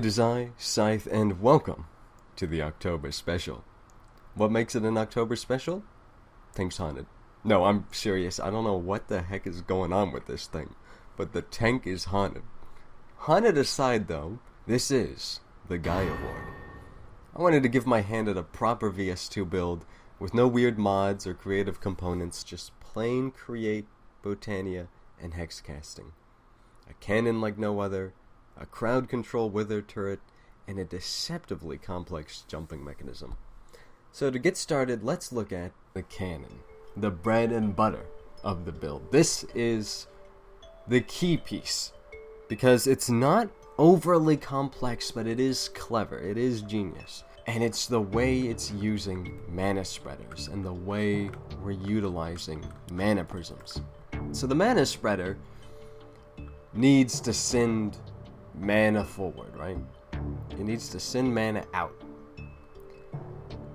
It is I, Scythe, and welcome to the October Special. What makes it an October Special? Thing's haunted. No, I'm serious. I don't know what the heck is going on with this thing, but the tank is haunted. Haunted aside, though, this is the Guy Award. I wanted to give my hand at a proper VS2 build with no weird mods or creative components, just plain create Botania and Hex Casting. A cannon like no other, a crowd control wither turret, and a deceptively complex jumping mechanism. So to get started, let's look at the cannon, the bread and butter of the build. This is the key piece, because it's not overly complex, but it is clever, it is genius. And it's the way it's using mana spreaders and the way we're utilizing mana prisms. So the mana spreader needs to send mana forward, right? It needs to send mana out.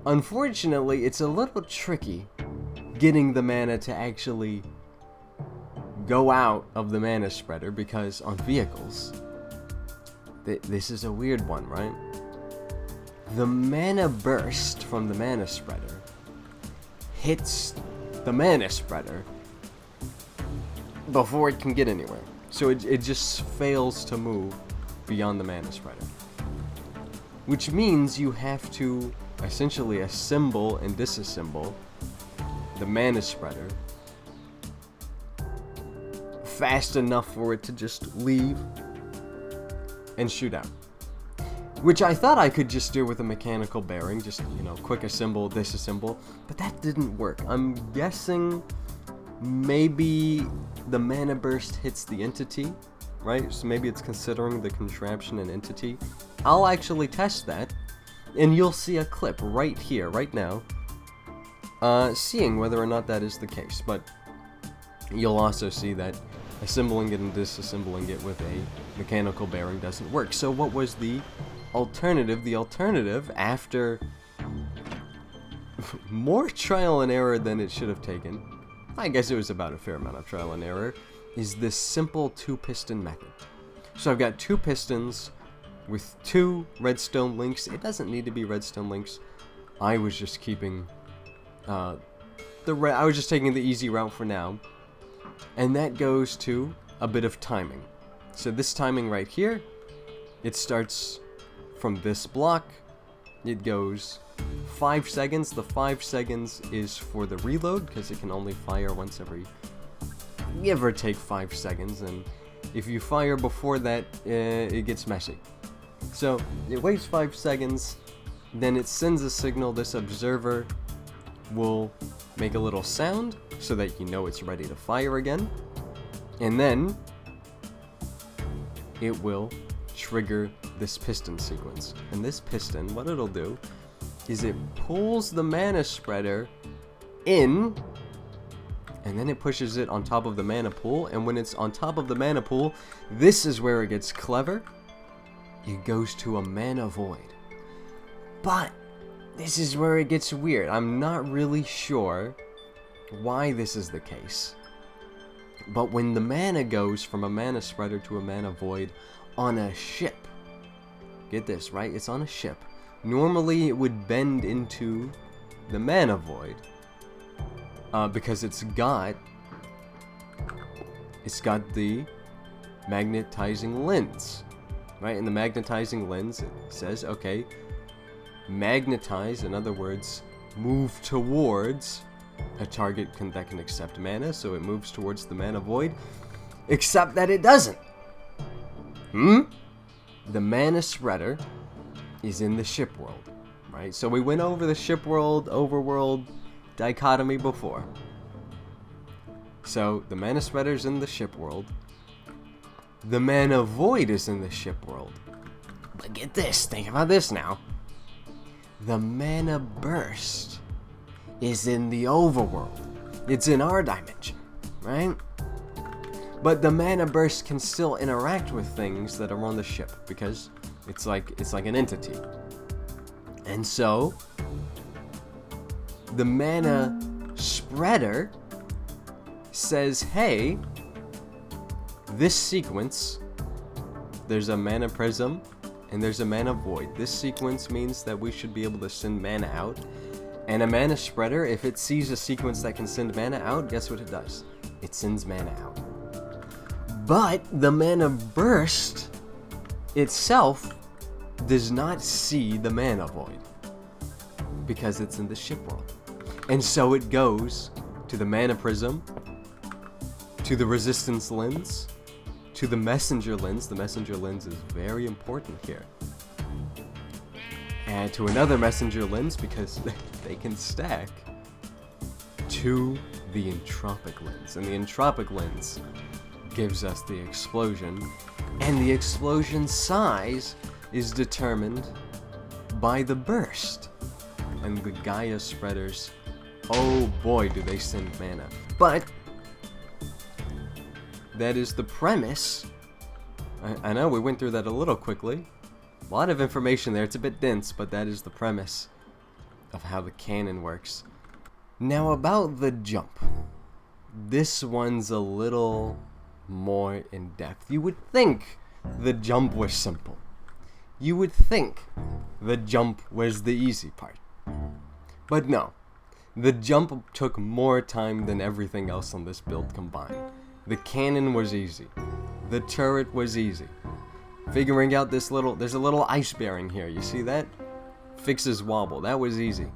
Unfortunately, it's a little tricky getting the mana to actually go out of the mana spreader, because on vehicles, this is a weird one, right? The mana burst from the mana spreader hits the mana spreader before it can get anywhere. So it just fails to move beyond the mana spreader. Which means you have to essentially assemble and disassemble the mana spreader fast enough for it to just leave and shoot out. Which I thought I could just do with a mechanical bearing, just, quick assemble, disassemble, but that didn't work. I'm guessing maybe the mana burst hits the entity, right? So maybe it's considering the contraption an entity. I'll actually test that, and you'll see a clip right here, right now, seeing whether or not that is the case. But you'll also see that assembling it and disassembling it with a mechanical bearing doesn't work. So what was the alternative? The alternative, after more trial and error than it should have taken, I guess it was about a fair amount of trial and error, is this simple two-piston method. So I've got two pistons with two redstone links. It doesn't need to be redstone links. I was just keeping I was just taking the easy route for now, and that goes to a bit of timing. So this timing right here, it starts from this block. It goes 5 seconds. The 5 seconds is for the reload, because it can only fire once every, give or take, 5 seconds, and if you fire before that, it gets messy. So it waits 5 seconds, then it sends a signal. This observer will make a little sound so that you know it's ready to fire again, and then it will trigger this piston sequence. And this piston, what it'll do is it pulls the mana spreader in, and then it pushes it on top of the mana pool. And when it's on top of the mana pool, this is where it gets clever. It goes to a mana void. But this is where it gets weird. I'm not really sure why this is the case. But when the mana goes from a mana spreader to a mana void on a ship, get this, right? It's on a ship. Normally it would bend into the mana void, because it's got the magnetizing lens, right? And the magnetizing lens, it says, okay, magnetize, in other words, move towards a target that can accept mana, so it moves towards the mana void, except that it doesn't. The mana spreader is in the ship world, right? So we went over the ship world, overworld dichotomy before. So the mana spreader's in the ship world. The mana void is in the ship world. But get this, think about this now. The mana burst is in the overworld. It's in our dimension, right? But the mana burst can still interact with things that are on the ship, because it's like an entity. And so the mana spreader says, hey, this sequence, there's a mana prism and there's a mana void. This sequence means that we should be able to send mana out. And a mana spreader, if it sees a sequence that can send mana out, guess what it does? It sends mana out. But the mana burst itself does not see the mana void because it's in the ship world. And so it goes to the mana prism, to the resistance lens, to the messenger lens. The messenger lens is very important here. And to another messenger lens because they can stack, to the entropic lens. And the entropic lens gives us the explosion, and the explosion size is determined by the burst. And the Gaia spreaders, oh boy, do they send mana. But that is the premise. I know we went through that a little quickly. A lot of information there. It's a bit dense, but that is the premise of how the cannon works. Now about the jump. This one's a little more in depth. You would think the jump was simple. You would think the jump was the easy part. But no. The jump took more time than everything else on this build combined. The cannon was easy. The turret was easy. Figuring out there's a little ice bearing here. You see that? Fixes wobble. That was easy.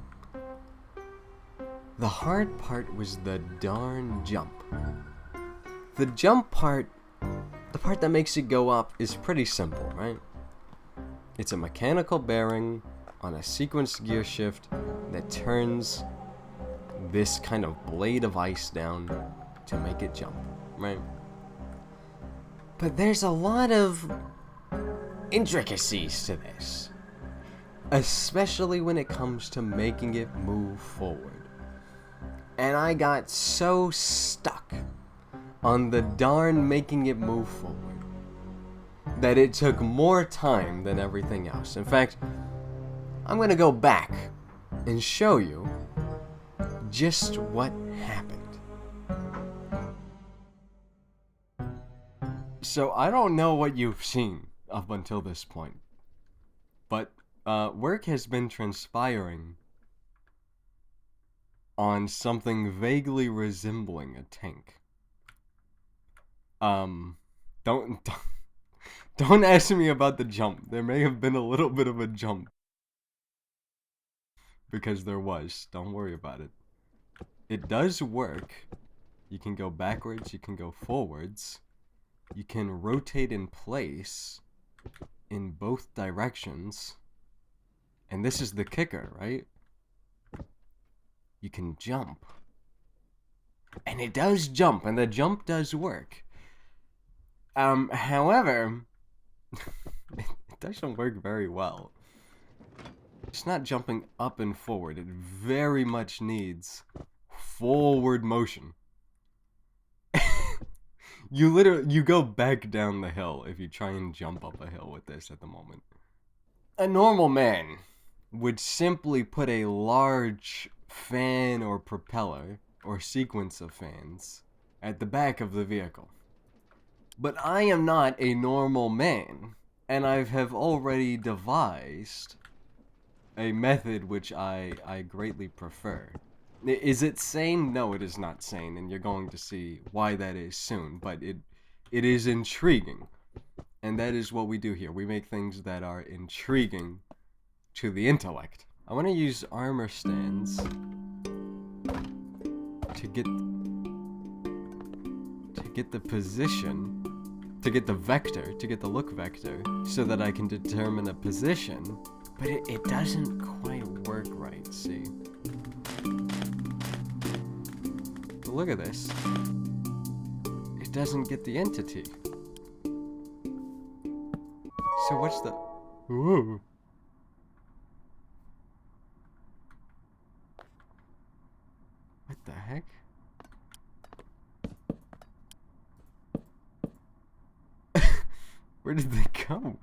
The hard part was the darn jump. The jump part, the part that makes it go up, is pretty simple, right? It's a mechanical bearing on a sequenced gear shift that turns this kind of blade of ice down to make it jump, right? But there's a lot of intricacies to this, especially when it comes to making it move forward. And I got so stuck on the darn making it move forward that it took more time than everything else. In fact, I'm gonna go back and show you just what happened. So I don't know what you've seen up until this point, but work has been transpiring on something vaguely resembling a tank. Don't ask me about the jump. There may have been a little bit of a jump, because there was. Don't worry about it. It does work. You can go backwards, you can go forwards. You can rotate in place in both directions. And this is the kicker, right? You can jump. And it does jump, and the jump does work. However, it doesn't work very well. It's not jumping up and forward. It very much needs forward motion. You go back down the hill if you try and jump up a hill with this at the moment. A normal man would simply put a large fan or propeller or sequence of fans at the back of the vehicle. But I am not a normal man, and I have already devised a method which I greatly prefer. Is it sane? No, it is not sane, and you're going to see why that is soon, but it is intriguing. And that is what we do here. We make things that are intriguing to the intellect. I want to use armor stands to get the position, to get the vector, to get the look vector, so that I can determine a position, but it doesn't quite work right, see? But look at this. It doesn't get the entity. So what's the... Ooh. What the heck? Where did they go?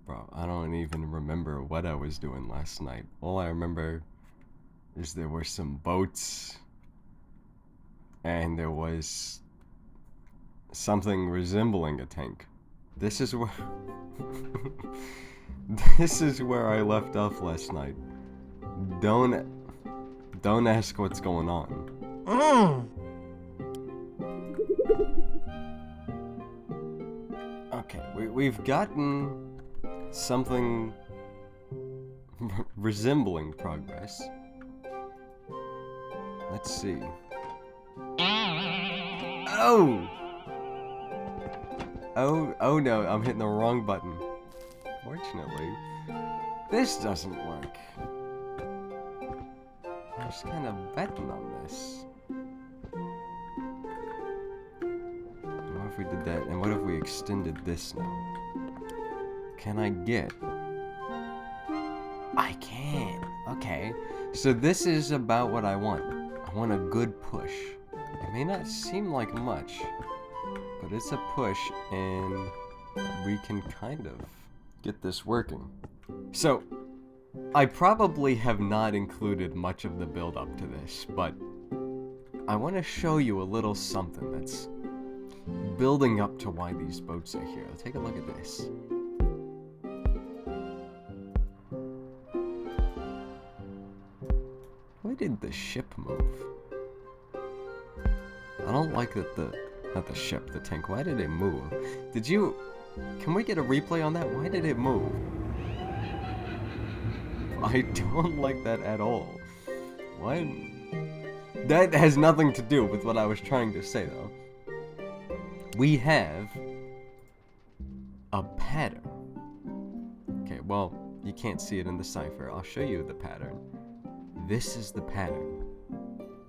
Bro, I don't even remember what I was doing last night. All I remember is there were some boats and there was something resembling a tank. This is where this is where I left off last night. Don't ask what's going on. Okay, we've gotten something resembling progress. Let's see. Oh no, I'm hitting the wrong button. Fortunately, this doesn't work. I'm just kind of betting on this. What if we did that? And what if we extended this now? Can I get? I can. Okay. So this is about what I want. I want a good push. It may not seem like much, but it's a push, and we can kind of get this working. So, I probably have not included much of the build up to this, but I want to show you a little something that's building up to why these boats are here. Take a look at this. Why did the ship move? I don't like that not the ship, the tank. Why did it move? Can we get a replay on that? Why did it move? I don't like that at all. Why? That has nothing to do with what I was trying to say, though. We have a pattern. Okay, well, you can't see it in the cipher. I'll show you the pattern. This is the pattern,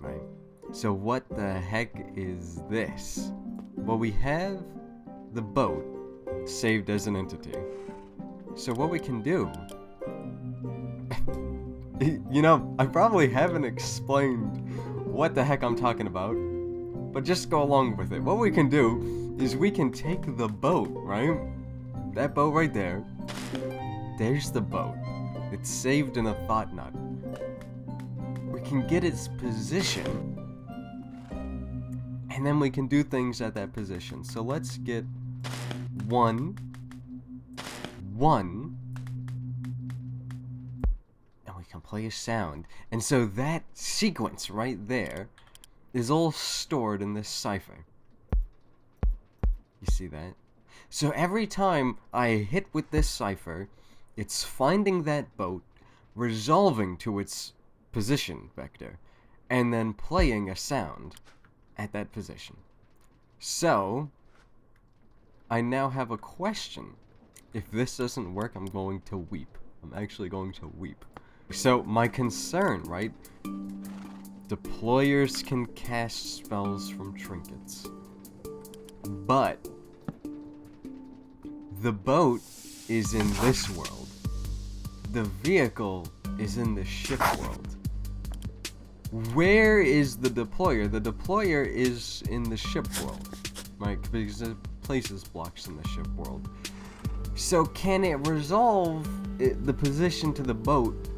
right? So what the heck is this? Well, we have the boat saved as an entity. So what we can do... You know, I probably haven't explained what the heck I'm talking about, but just go along with it. What we can do is we can take the boat, right? That boat right there. There's the boat. It's saved in a thought knot. We can get its position, and then we can do things at that position. So let's get one, and we can play a sound. And so that sequence right there is all stored in this cipher. You see that? So every time I hit with this cipher, it's finding that boat, resolving to its position vector, and then playing a sound at that position. So, I now have a question. If this doesn't work, I'm going to weep. I'm actually going to weep. So, my concern, right? Deployers can cast spells from trinkets. But, the boat is in this world. The vehicle is in the ship world. Where is the deployer? The deployer is in the ship world, right? Because it places blocks in the ship world. So can it resolve the position to the boat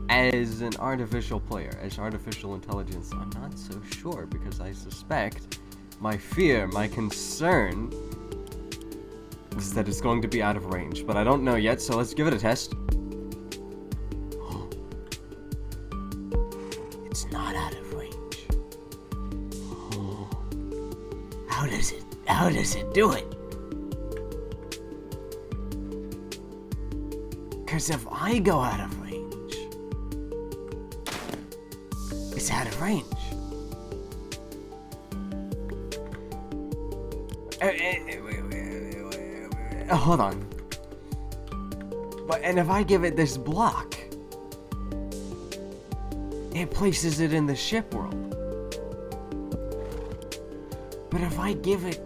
as an artificial player, as artificial intelligence? I'm not so sure, because I suspect my fear, my concern is that it's going to be out of range, but I don't know yet, so let's give it a test. It's not out of range. How does it do it? Because if I go out of range, it's out of range. Hold on. And if I give it this block, it places it in the ship world. But if I give it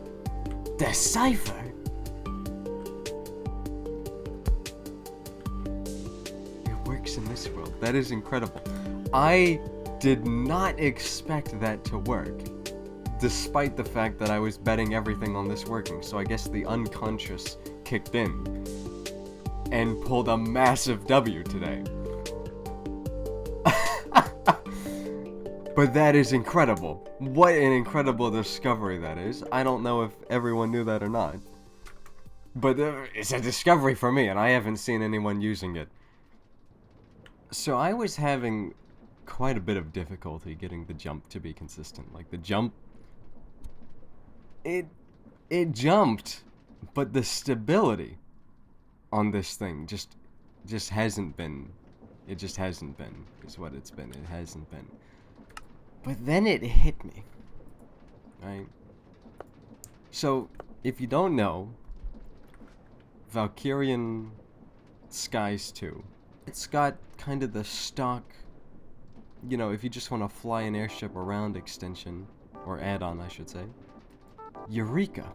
the cipher, it works in this world. That is incredible. I did not expect that to work, despite the fact that I was betting everything on this working. So I guess the unconscious kicked in and pulled a massive W today. But that is incredible. What an incredible discovery that is. I don't know if everyone knew that or not. But it's a discovery for me, and I haven't seen anyone using it. So I was having quite a bit of difficulty getting the jump to be consistent. Like, the jump... It jumped, but the stability on this thing just hasn't been. It just hasn't been, is what it's been. It hasn't been. But then it hit me. Right? So, if you don't know, Valkyrien Skies 2, it's got kind of the stock, you know, if you just want to fly an airship around extension, or add-on, I should say, Eureka.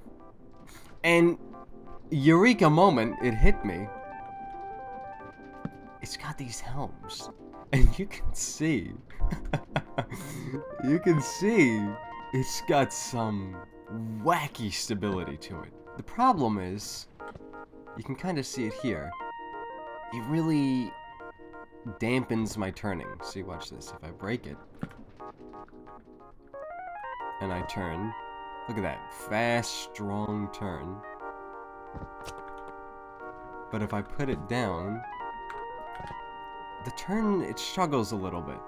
And Eureka moment, it hit me. It's got these helms, and you can see, it's got some wacky stability to it. The problem is, you can kind of see it here. It really dampens my turning. See, watch this. If I break it, and I turn, look at that. Fast, strong turn. But if I put it down, the turn, it struggles a little bit.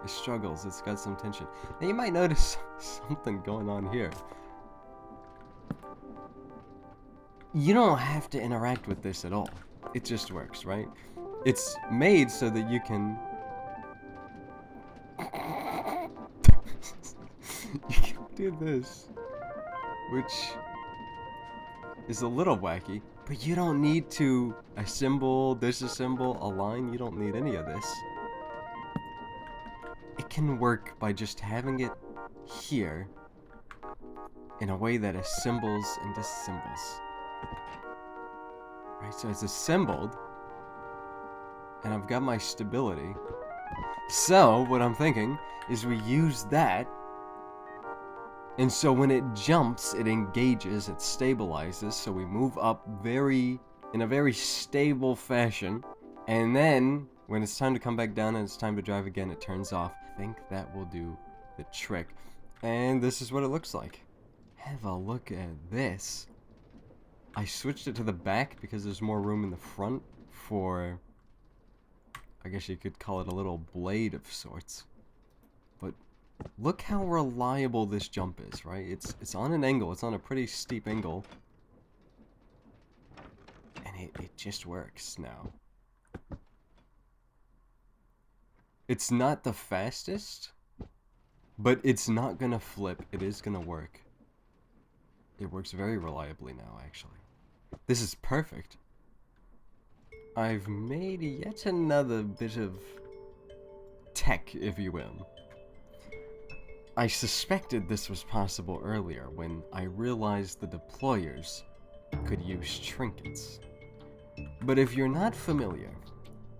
It struggles. It's got some tension. Now, you might notice something going on here. You don't have to interact with this at all. It just works, right? It's made so that you can... you can do this, which is a little wacky, but you don't need to assemble, disassemble, align. You don't need any of this. It can work by just having it here in a way that assembles and disassembles. Right, so it's assembled, and I've got my stability. So, what I'm thinking is we use that, and so when it jumps, it engages, it stabilizes, so we move up in a very stable fashion, and then, when it's time to come back down and it's time to drive again, it turns off. I think that will do the trick. And this is what it looks like. Have a look at this. I switched it to the back because there's more room in the front for, I guess you could call it a little blade of sorts. But look how reliable this jump is, right? It's on an angle. It's on a pretty steep angle. And it just works now. It's not the fastest, but it's not gonna flip. It is gonna work. It works very reliably now, actually. This is perfect. I've made yet another bit of tech, if you will. I suspected this was possible earlier when I realized the deployers could use trinkets. But if you're not familiar,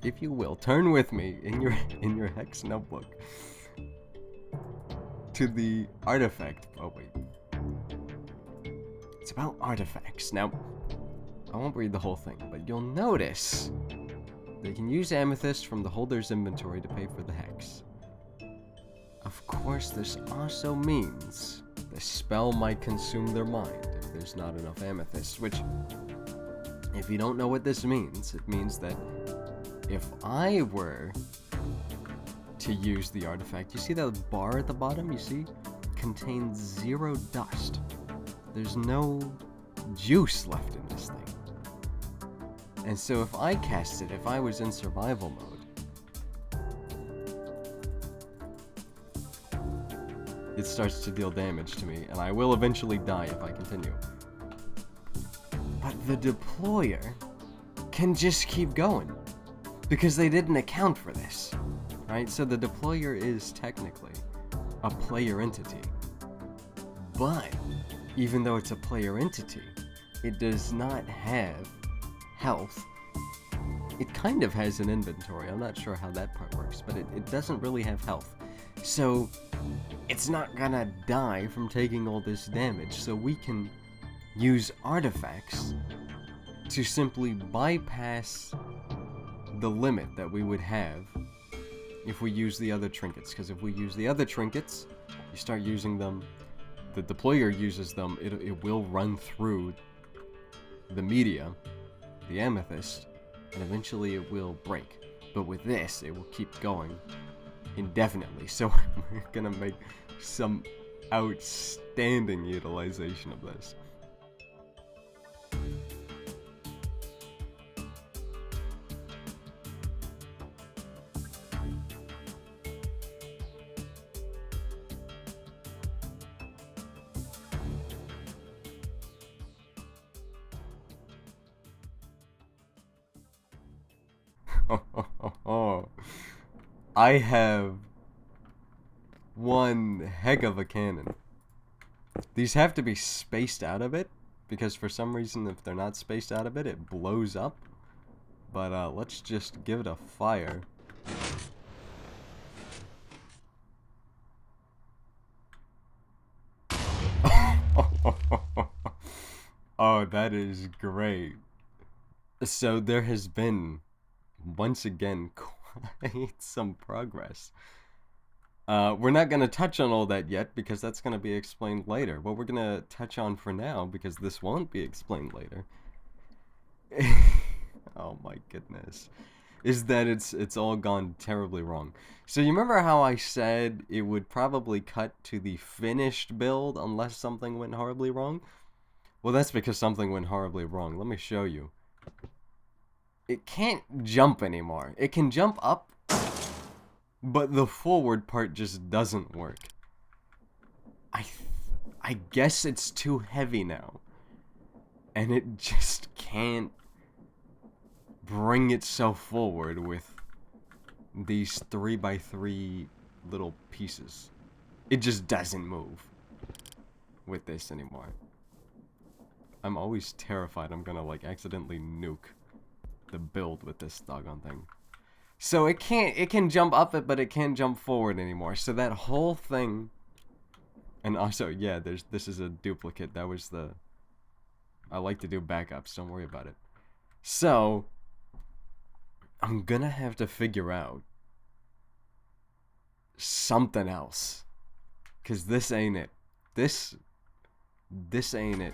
if you will, turn with me in your Hex notebook to the artifact. Oh wait. It's about artifacts. Now, I won't read the whole thing, but you'll notice they can use amethyst from the holder's inventory to pay for the hex. Of course, this also means the spell might consume their mind if there's not enough amethyst, which, if you don't know what this means, it means that if I were to use the artifact, you see that bar at the bottom, you see? Contains 0 dust. There's no juice left in this thing. And so if I cast it, if I was in survival mode, it starts to deal damage to me, and I will eventually die if I continue. But the deployer can just keep going, because they didn't account for this, right? So the deployer is technically a player entity, but even though it's a player entity, it does not have health. It kind of has an inventory. I'm not sure how that part works, but it doesn't really have health. So it's not gonna die from taking all this damage, so we can use artifacts to simply bypass the limit that we would have if we use the other trinkets. Because if we use the other trinkets, you start using them, the deployer uses them, it will run through the media, the amethyst, and eventually it will break. But with this, it will keep going indefinitely. So we're gonna make some outstanding utilization of this. I have one heck of a cannon. These have to be spaced out a bit, because for some reason if they're not spaced out a bit, it blows up. But let's just give it a fire. Oh, that is great. So there has been, once again, quite some progress. We're not going to touch on all that yet, because that's going to be explained later. What we're going to touch on for now, because this won't be explained later, oh my goodness, is that it's all gone terribly wrong. So you remember how I said it would probably cut to the finished build unless something went horribly wrong? Well, that's because something went horribly wrong. Let me show you. It can't jump anymore. It can jump up, but the forward part just doesn't work. I guess it's too heavy now. And it just can't bring itself forward with these 3x3 little pieces. It just doesn't move with this anymore. I'm always terrified I'm gonna like accidentally nuke the build with this doggone thing. So it can jump up it, but it can't jump forward anymore. So that whole thing, and also, yeah, this is a duplicate. That was the, I like to do backups, don't worry about it. So I'm gonna have to figure out something else, cause this ain't it. This ain't it.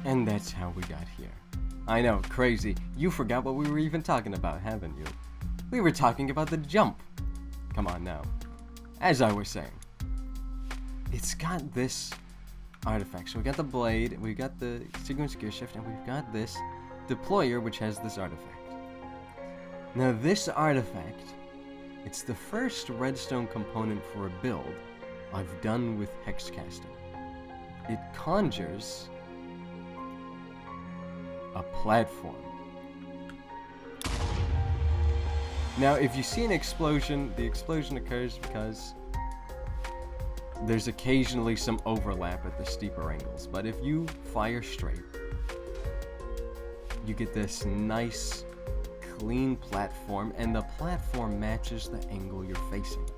And that's how we got here. I know, crazy. You forgot what we were even talking about, haven't you? We were talking about the jump. Come on now. As I was saying, it's got this artifact. So we got the blade, we got the sequence gear shift, and we've got this deployer, which has this artifact. Now this artifact, it's the first redstone component for a build I've done with Hex Casting. It conjures a platform. Now, if you see an explosion, the explosion occurs because there's occasionally some overlap at the steeper angles. But if you fire straight, you get this nice, clean platform, and the platform matches the angle you're facing.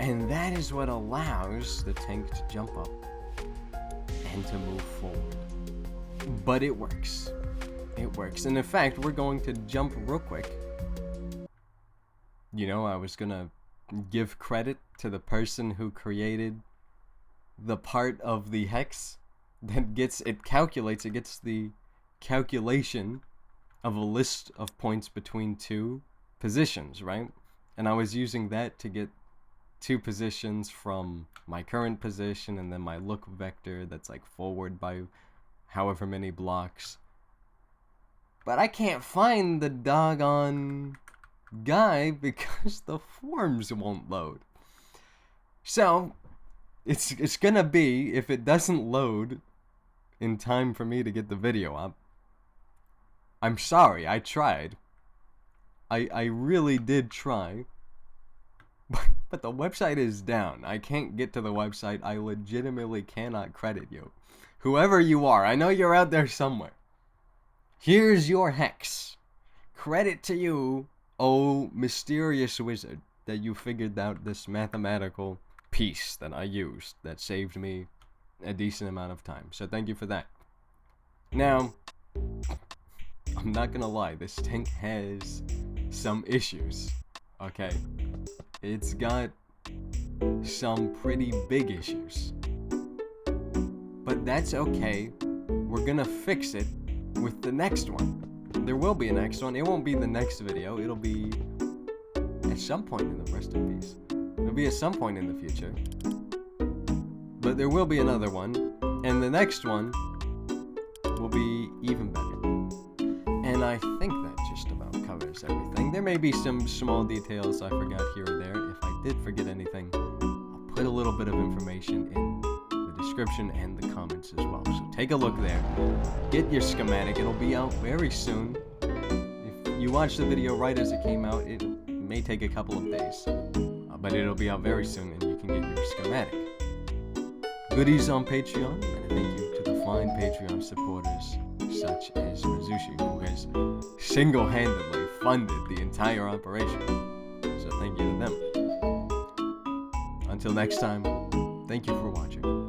And that is what allows the tank to jump up and to move forward. But it works. It works. And in fact, we're going to jump real quick. You know, I was gonna give credit to the person who created the part of the hex that gets the calculation of a list of points between two positions, right? And I was using that to get two positions from my current position and then my look vector that's like forward by however many blocks. But I can't find the doggone guy because the forms won't load. So it's gonna be, if it doesn't load in time for me to get the video up, I'm sorry, I tried. I really did try. But the website is down. I can't get to the website. I legitimately cannot credit you. Whoever you are, I know you're out there somewhere. Here's your hex. Credit to you, oh mysterious wizard, that you figured out this mathematical piece that I used that saved me a decent amount of time. So thank you for that. Now, I'm not gonna lie, this tank has some issues, okay? It's got some pretty big issues. But that's okay. We're gonna fix it with the next one. There will be a next one. It won't be the next video. It'll be at some point in the rest of peace. It'll be at some point in the future. But there will be another one. And the next one will be even better. And I think that just about covers everything. There may be some small details I forgot here and there. If I did forget anything, I'll put a little bit of information in the description and the comments as well. So take a look there. Get your schematic. It'll be out very soon. If you watch the video right as it came out, it may take a couple of days. But it'll be out very soon and you can get your schematic. Goodies on Patreon, and thank you to the fine Patreon supporters such as Mizushi, who has single-handedly funded the entire operation. So thank you to them. Until next time, thank you for watching.